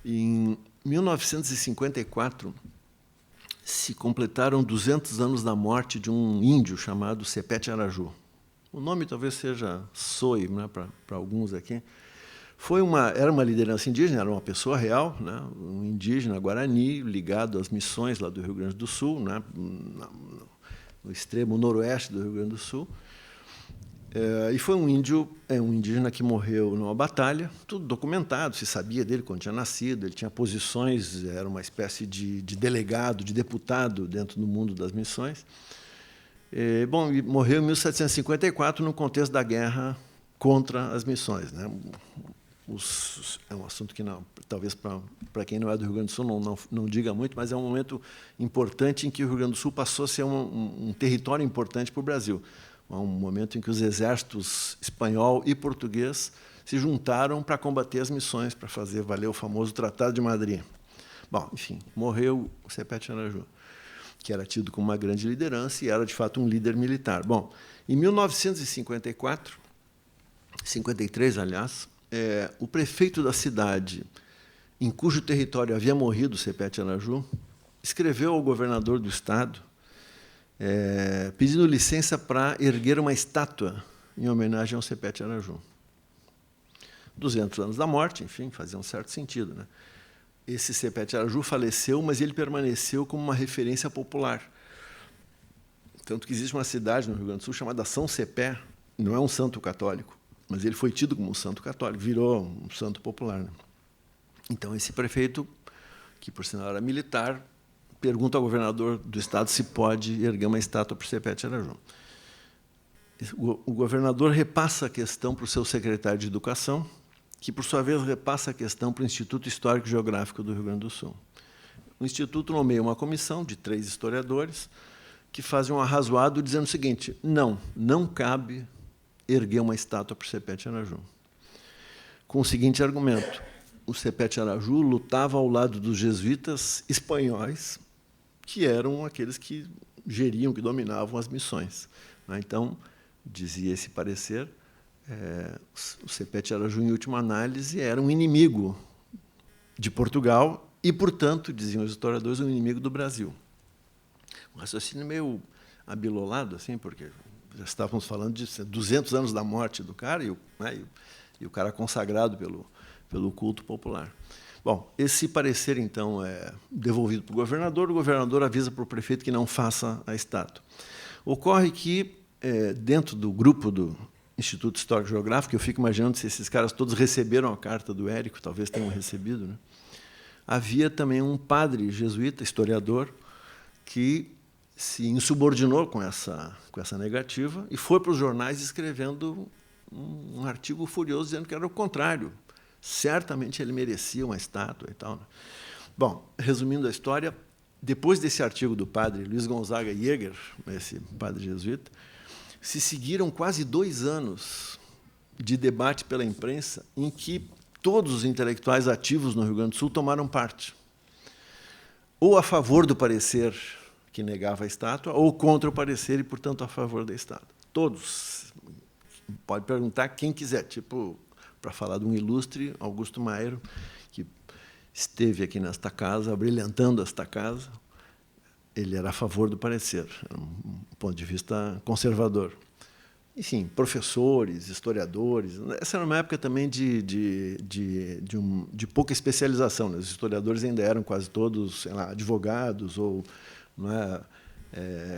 Em 1954, se completaram 200 anos da morte de um índio chamado Sepete Araju. O nome talvez soe, né, para alguns aqui. Era uma liderança indígena, era uma pessoa real, né, um indígena guarani ligado às missões lá do Rio Grande do Sul, né, no extremo noroeste do Rio Grande do Sul. E foi um indígena que morreu numa batalha, tudo documentado, se sabia dele quando tinha nascido, ele tinha posições, era uma espécie de delegado, de deputado dentro do mundo das missões. Bom, ele morreu em 1754 no contexto da guerra contra as missões, né? É um assunto que talvez para quem não é do Rio Grande do Sul não diga muito, mas é um momento importante em que o Rio Grande do Sul passou a ser um território importante para o Brasil. Um momento em que os exércitos espanhol e português se juntaram para combater as missões, para fazer valer o famoso Tratado de Madrid. Bom, enfim, morreu o Sepete Araju, que era tido como uma grande liderança e era, de fato, um líder militar. Bom, em 1953, aliás, o prefeito da cidade, em cujo território havia morrido o Sepete Araju, escreveu ao governador do estado, pedindo licença para erguer uma estátua em homenagem ao Sepete Araju. 200 anos da morte, enfim, fazia um certo sentido, né? Esse Sepete Araju faleceu, mas ele permaneceu como uma referência popular. Tanto que existe uma cidade no Rio Grande do Sul chamada São Cepé, não é um santo católico, mas ele foi tido como um santo católico, virou um santo popular, né? Então, esse prefeito, que por sinal era militar, pergunta ao governador do estado se pode erguer uma estátua para o Sepete Araju. O governador repassa a questão para o seu secretário de Educação, que, por sua vez, repassa a questão para o Instituto Histórico e Geográfico do Rio Grande do Sul. O Instituto nomeia uma comissão de 3 historiadores que fazem um arrazoado dizendo o seguinte: não cabe erguer uma estátua para o Sepete Araju. Com o seguinte argumento: o Sepete Araju lutava ao lado dos jesuítas espanhóis, que eram aqueles que geriam, que dominavam as missões. Então, dizia esse parecer, o Sepete Araju, em última análise, era um inimigo de Portugal e, portanto, diziam os historiadores, um inimigo do Brasil. Um raciocínio meio abilolado, assim, porque já estávamos falando de 200 anos da morte do cara e o cara consagrado pelo culto popular. Bom, esse parecer, então, é devolvido para o governador avisa para o prefeito que não faça a estátua. Ocorre que, dentro do grupo do Instituto Histórico e Geográfico, eu fico imaginando se esses caras todos receberam a carta do Érico, talvez tenham recebido, né? Havia também um padre jesuíta, historiador, que se insubordinou com essa negativa e foi para os jornais escrevendo um artigo furioso dizendo que era o contrário. Certamente ele merecia uma estátua e tal, né? Bom, resumindo a história, depois desse artigo do padre Luiz Gonzaga Jäger, esse padre jesuíta, se seguiram quase 2 anos de debate pela imprensa em que todos os intelectuais ativos no Rio Grande do Sul tomaram parte, ou a favor do parecer que negava a estátua, ou contra o parecer e, portanto, a favor da estátua. Todos. Pode perguntar quem quiser, tipo, para falar de um ilustre Augusto Maero, que esteve aqui nesta casa, abrilhantando esta casa. Ele era a favor do parecer, era um ponto de vista conservador. Enfim, professores, historiadores. Essa era uma época também de pouca especialização, né? Os historiadores ainda eram quase todos, sei lá, advogados ou, não é,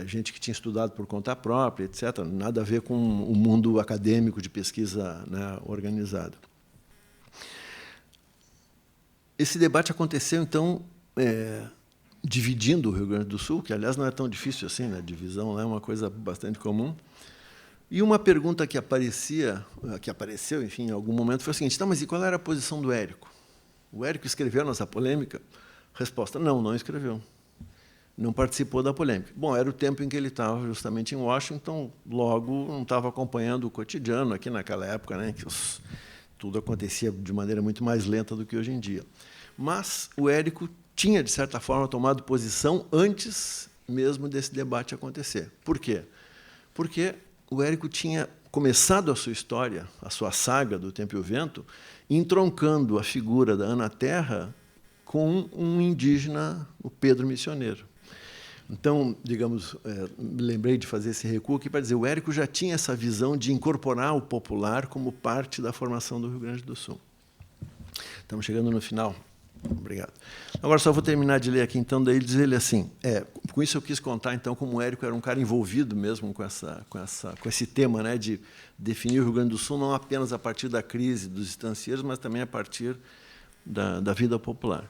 gente que tinha estudado por conta própria, etc. Nada a ver com o mundo acadêmico de pesquisa, né, organizado. Esse debate aconteceu, então, dividindo o Rio Grande do Sul, que, aliás, não é tão difícil assim, né? A divisão lá é uma coisa bastante comum. E uma pergunta que apareceu, enfim, em algum momento, foi a seguinte: mas e qual era a posição do Érico? O Érico escreveu nessa polêmica? Resposta: não escreveu. Não participou da polêmica. Bom, era o tempo em que ele estava justamente em Washington, logo não estava acompanhando o cotidiano aqui naquela época, né, que tudo acontecia de maneira muito mais lenta do que hoje em dia. Mas o Érico tinha, de certa forma, tomado posição antes mesmo desse debate acontecer. Por quê? Porque o Érico tinha começado a sua história, a sua saga do Tempo e o Vento, entroncando a figura da Ana Terra com um indígena, o Pedro Missioneiro. Então, digamos, lembrei de fazer esse recuo aqui para dizer, o Érico já tinha essa visão de incorporar o popular como parte da formação do Rio Grande do Sul. estamos chegando no final. Obrigado. Agora só vou terminar de ler aqui, então, daí diz ele assim, com isso eu quis contar, então, como o Érico era um cara envolvido mesmo com esse tema, né, de definir o Rio Grande do Sul não apenas a partir da crise dos estancieiros, mas também a partir da vida popular.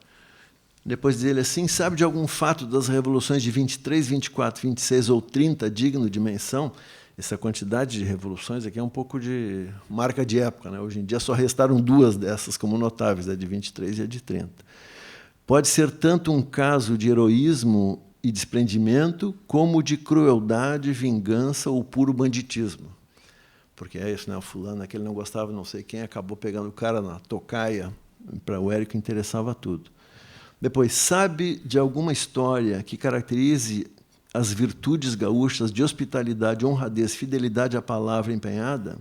Depois diz ele assim, sabe de algum fato das revoluções de 23, 24, 26 ou 30 digno de menção? Essa quantidade de revoluções aqui é um pouco de marca de época, né? Hoje em dia só restaram 2 dessas como notáveis, a de 23 e a de 30. Pode ser tanto um caso de heroísmo e desprendimento, como de crueldade, vingança ou puro banditismo. Porque é isso, né? O fulano, aquele não gostava de não sei quem, acabou pegando o cara na tocaia. Para o Érico interessava tudo. Depois, sabe de alguma história que caracterize as virtudes gaúchas de hospitalidade, honradez, fidelidade à palavra empenhada?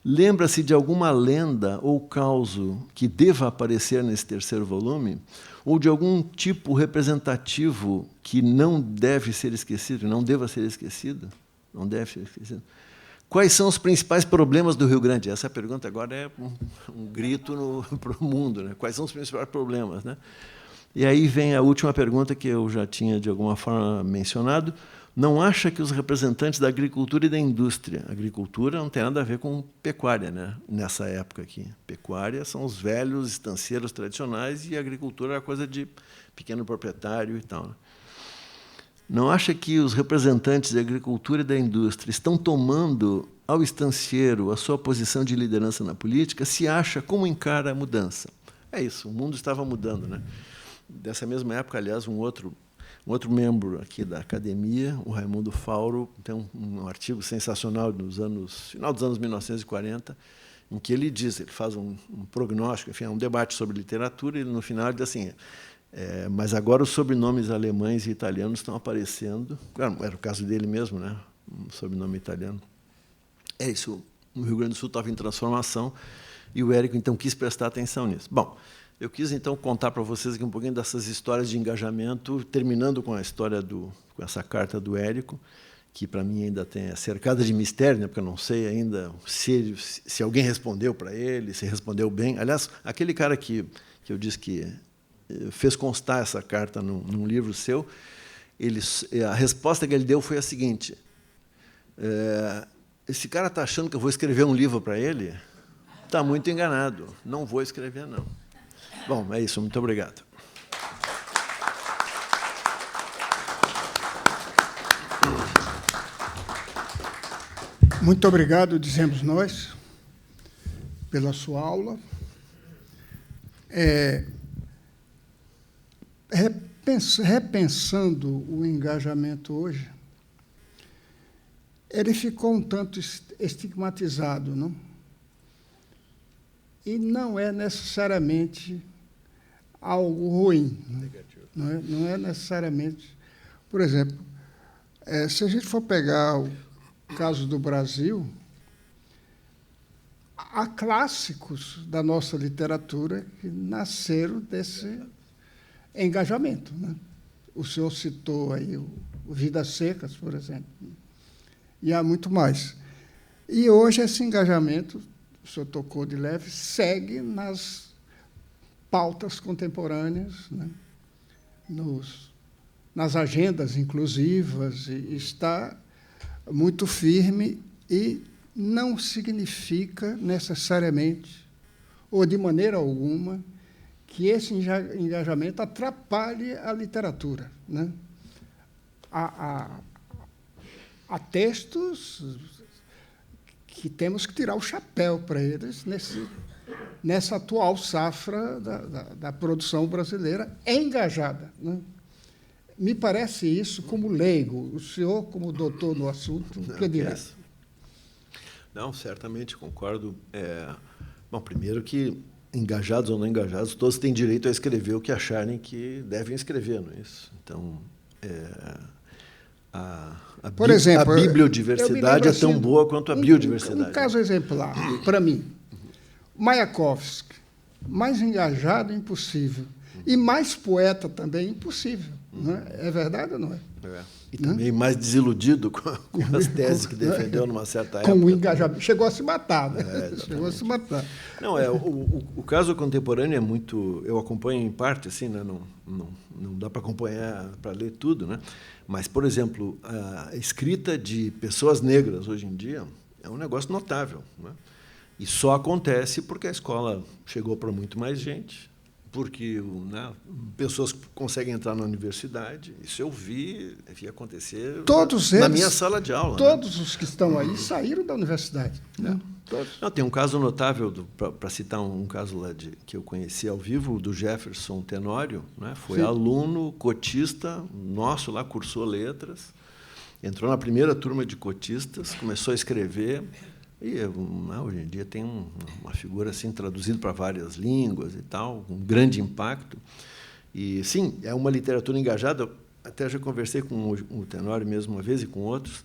Lembra-se de alguma lenda ou causo que deva aparecer nesse 3º volume? Ou de algum tipo representativo que não deve ser esquecido, não deva ser esquecido? Não deve ser esquecido. Quais são os principais problemas do Rio Grande? Essa pergunta agora é um grito para o mundo, né? Quais são os principais problemas, né? E aí vem a última pergunta que eu já tinha, de alguma forma, mencionado. Não acha que os representantes da agricultura e da indústria... Agricultura não tem nada a ver com pecuária, né? Nessa época aqui. Pecuária são os velhos estancieiros tradicionais e a agricultura é a coisa de pequeno proprietário e tal, né? Não acha que os representantes da agricultura e da indústria estão tomando ao estancieiro a sua posição de liderança na política? Se acha, como encara a mudança? É isso, o mundo estava mudando, né? Dessa mesma época, aliás, um outro membro aqui da academia, o Raimundo Fauro, tem um artigo sensacional final dos anos 1940, em que ele faz um prognóstico, enfim, um debate sobre literatura, e no final ele diz assim, mas agora os sobrenomes alemães e italianos estão aparecendo, era o caso dele mesmo, né? Um sobrenome italiano. É isso, o Rio Grande do Sul estava em transformação, e o Érico, então, quis prestar atenção nisso. Bom, eu quis, então, contar para vocês aqui um pouquinho dessas histórias de engajamento, terminando com a história com essa carta do Érico, que, para mim, ainda é cercada de mistério, né, porque eu não sei ainda se alguém respondeu para ele, se respondeu bem. Aliás, aquele cara que eu disse que fez constar essa carta num livro seu, a resposta que ele deu foi a seguinte, esse cara está achando que eu vou escrever um livro para ele? Está muito enganado, não vou escrever, não. Bom, é isso, muito obrigado. Muito obrigado, dizemos nós, pela sua aula. Repensando o engajamento hoje, ele ficou um tanto estigmatizado, não? E não é necessariamente algo ruim. Não é necessariamente... Por exemplo, se a gente for pegar o caso do Brasil, há clássicos da nossa literatura que nasceram desse engajamento, né? O senhor citou aí o Vidas Secas, por exemplo, e há muito mais. E hoje esse engajamento, o senhor tocou de leve, segue nas pautas contemporâneas, né? Nas agendas inclusivas, e está muito firme e não significa necessariamente, ou de maneira alguma, que esse engajamento atrapalhe a literatura, né? Há textos que temos que tirar o chapéu para eles nessa atual safra da produção brasileira engajada, né? Me parece isso como leigo. O senhor, como doutor no assunto, o que dirá? Não, certamente, concordo. Bom, primeiro que, engajados ou não engajados, todos têm direito a escrever o que acharem que devem escrever, não é isso? Então, por exemplo, a bibliodiversidade é tão assim, boa quanto a biodiversidade. Um caso exemplar, para mim, Mayakovsky, mais engajado impossível. E mais poeta também, impossível. Não é? É verdade ou não é? E também mais desiludido com as teses que defendeu numa certa época. Com o engajamento. Chegou a se matar, né? Chegou a se matar. Não, o caso contemporâneo é muito... Eu acompanho em parte, assim, né? Não dá para acompanhar, para ler tudo, né? Mas, por exemplo, a escrita de pessoas negras hoje em dia é um negócio notável, né? E só acontece porque a escola chegou para muito mais gente, porque, né, pessoas conseguem entrar na universidade. Isso eu vi acontecer na minha sala de aula. Todos, né? Os que estão aí saíram da universidade. Né? Não, tem um caso notável, para citar um caso lá que eu conheci ao vivo, do Jefferson Tenório, né? Foi aluno cotista nosso lá, cursou letras, entrou na primeira turma de cotistas, começou a escrever. E hoje em dia tem uma figura assim traduzida para várias línguas e tal, um grande impacto. E sim, é uma literatura engajada. Até já conversei com o Tenório mesmo uma vez e com outros.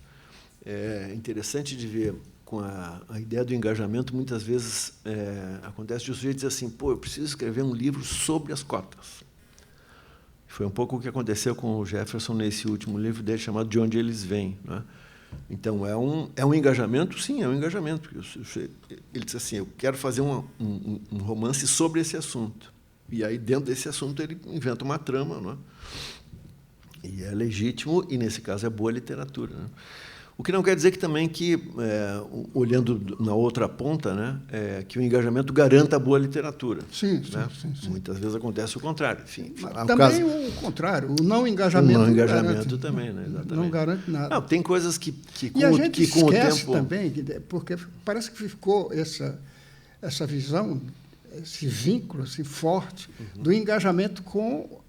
É interessante de ver com a ideia do engajamento. Muitas vezes acontece de o sujeito dizer assim: pô, eu preciso escrever um livro sobre as cotas. Foi um pouco o que aconteceu com o Jefferson nesse último livro dele chamado De Onde Eles Vêm, né? Então, é um engajamento? Sim, é um engajamento. Porque ele disse assim: eu quero fazer um romance sobre esse assunto. E aí, dentro desse assunto, ele inventa uma trama. Não é? E é legítimo, e, nesse caso, é boa literatura. Né? O que não quer dizer que também olhando na outra ponta, né, que o engajamento garanta a boa literatura. Sim, né? sim. Muitas vezes acontece o contrário. Enfim, também o contrário, o não engajamento. O não engajamento também, né? Exatamente. Não garante nada. Não, tem coisas que com, a gente com o tempo... também, porque parece que ficou essa visão, esse vínculo assim, forte do engajamento com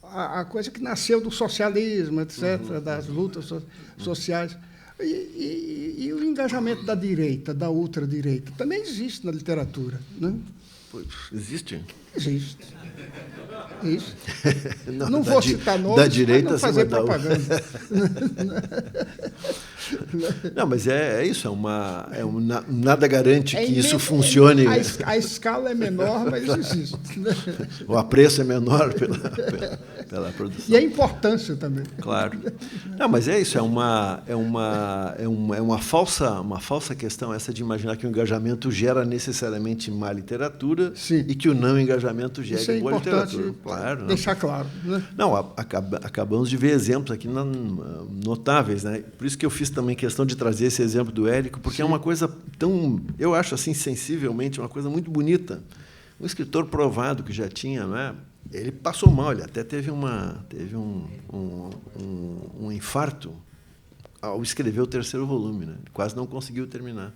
a coisa que nasceu do socialismo, etc., das lutas sociais. E o engajamento da direita, da ultradireita, também existe na literatura. Né? Existe? Existe. Não vou citar nomes, da direita, não fazer propaganda. Não, mas é isso, nada garante que isso funcione. A escala é menor, mas existe. O apreço é menor pela produção. E a importância também. Claro. Não, mas é isso, é uma falsa questão essa de imaginar que o engajamento gera necessariamente má literatura. Sim. E que o não engajamento gera boa literatura. Claro, deixar claro. Né? Não, acabamos de ver exemplos aqui notáveis, né? Por isso que eu fiz também questão de trazer esse exemplo do Érico, porque é uma coisa tão, eu acho assim, sensivelmente, uma coisa muito bonita. Um escritor provado que já tinha, né? Ele passou mal, ele até teve um infarto ao escrever o terceiro volume, né? Ele quase não conseguiu terminar,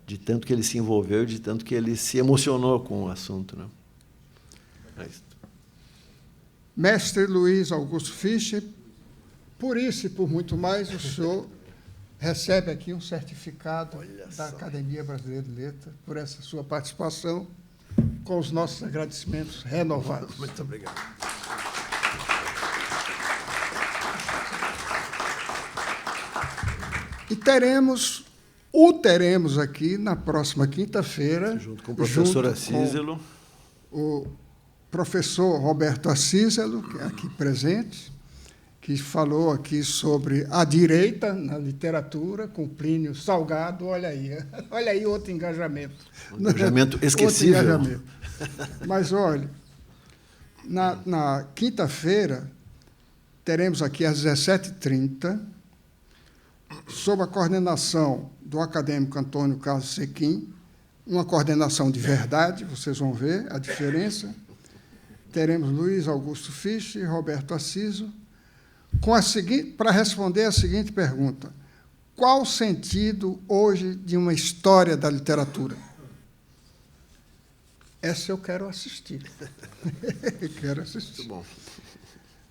de tanto que ele se envolveu, de tanto que ele se emocionou com o assunto, né? É isso. Mestre Luiz Augusto Fischer, por isso e por muito mais, o senhor recebe aqui um certificado da Academia Brasileira de Letras por essa sua participação, com os nossos agradecimentos renovados. Muito obrigado. E teremos aqui na próxima quinta-feira, junto com o professor Acíselo, o professor Roberto Acíselo, que é aqui presente, que falou aqui sobre a direita na literatura, com Plínio Salgado. Olha aí outro engajamento. Um engajamento esquecível. Outro engajamento. Mas, olha, na quinta-feira, teremos aqui às 17h30, sob a coordenação do acadêmico Antônio Carlos Sequim, uma coordenação de verdade, vocês vão ver a diferença. Teremos Luiz Augusto Fischer e Roberto Aciso, para responder a seguinte pergunta: qual o sentido hoje de uma história da literatura? Essa eu quero assistir. Quero assistir. Muito bom.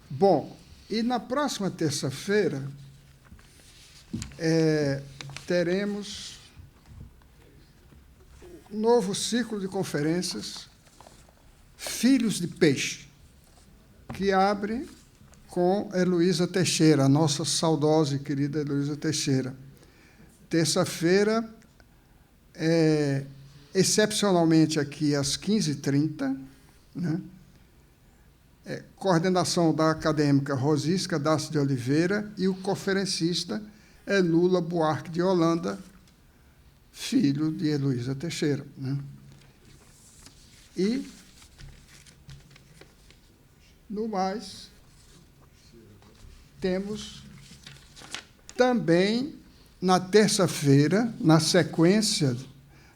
Bom, e na próxima terça-feira teremos um novo ciclo de conferências, Filhos de Peixe, que abre com Heloísa Teixeira, a nossa saudosa e querida Heloísa Teixeira. Terça-feira, excepcionalmente aqui às 15h30, né? Coordenação da acadêmica Rosisca Dácio de Oliveira, e o conferencista é Lula Buarque de Holanda, filho de Heloísa Teixeira, né? E, no mais, temos também, na terça-feira, na sequência,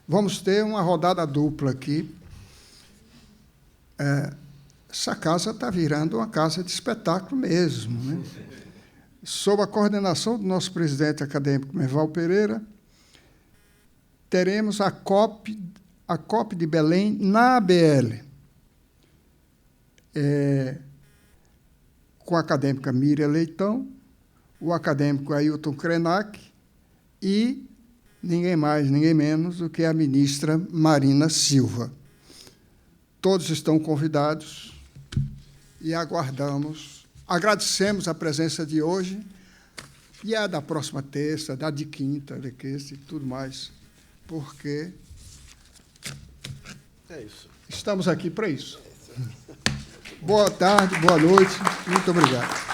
vamos ter uma rodada dupla aqui. Essa casa está virando uma casa de espetáculo mesmo, né? Sob a coordenação do nosso presidente acadêmico Merval Pereira, teremos a COP de Belém na ABL, com a acadêmica Miriam Leitão, o acadêmico Ailton Krenak e ninguém mais, ninguém menos do que a ministra Marina Silva. Todos estão convidados e agradecemos a presença de hoje e a da próxima terça, da de quinta, de quinta e tudo mais, porque estamos aqui para isso. Boa tarde, boa noite, muito obrigado.